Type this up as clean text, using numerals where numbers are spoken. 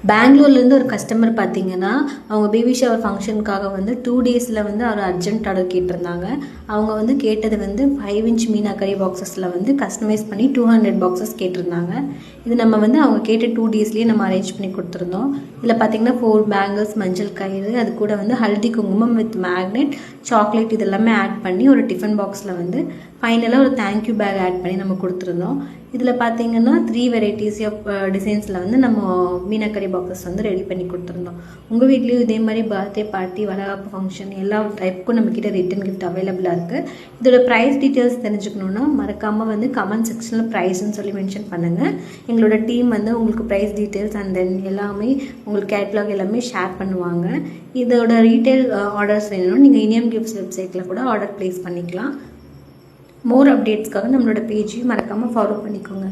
பெங்களூர்லேருந்து ஒரு கஸ்டமர் பார்த்தீங்கன்னா அவங்க பேபி ஷவர் ஃபங்க்ஷனுக்காக வந்து 2 டேஸில் வந்து ஒரு அர்ஜென்ட் ஆர்டர் கேட்டிருந்தாங்க. அவங்க வந்து கேட்டது வந்து 5 இன்ச் மீனாக்கரி பாக்ஸஸில் வந்து கஸ்டமைஸ் பண்ணி 200 பாக்ஸஸ் கேட்டிருந்தாங்க. இது நம்ம வந்து அவங்க கேட்ட 2 டேஸ்லேயே நம்ம அரேஞ்ச் பண்ணி கொடுத்துருந்தோம். இதில் பார்த்தீங்கன்னா 4 பேங்கிள்ஸ், மஞ்சள் கயிறு, அது கூட வந்து ஹல்தி குங்குமம் வித் மேக்னெட், சாக்லேட் இதெல்லாமே ஆட் பண்ணி ஒரு டிஃபன் பாக்ஸில் வந்து ஃபைனலாக ஒரு தேங்க்யூ பேக் ஆட் பண்ணி நம்ம கொடுத்துருந்தோம். இதில் பார்த்தீங்கன்னா 3 வெரைட்டிஸ் ஆஃப் டிசைன்ஸில் வந்து நம்ம மீனாக்கரி பாக்ஸஸ் வந்து ரெடி பண்ணி கொடுத்துருந்தோம். உங்கள் வீட்லேயும் இதே மாதிரி பர்த்டே பார்ட்டி, வளகாப்பு ஃபங்க்ஷன் எல்லா டைப்புக்கும் நம்மக்கிட்ட ரிட்டன் கிஃப்ட் அவைலபிளாக இருக்குது. இதோட ப்ரைஸ் டீட்டெயில்ஸ் தெரிஞ்சுக்கணுன்னா மறக்காமல் வந்து கமெண்ட் செக்ஷனில் ப்ரைஸ்ன்னு சொல்லி மென்ஷன் பண்ணுங்கள். எங்களோட டீம் வந்து உங்களுக்கு ப்ரைஸ் டீட்டெயில்ஸ் அண்ட் தென் எல்லாமே உங்களுக்கு கேட்லாக் எல்லாமே ஷேர் பண்ணுவாங்க. இதோட ரீட்டைல் ஆர்டர்ஸ் வேணும்னா நீங்கள் இனியம் கிஃப்ட்ஸ் வெப்சைட்டில் கூட ஆர்டர் ப்ளேஸ் பண்ணிக்கலாம். மோர் அப்டேட்ஸ்க்காக நம்மளோட பேஜையும் மறக்காமல் ஃபாலோ பண்ணிக்கோங்க.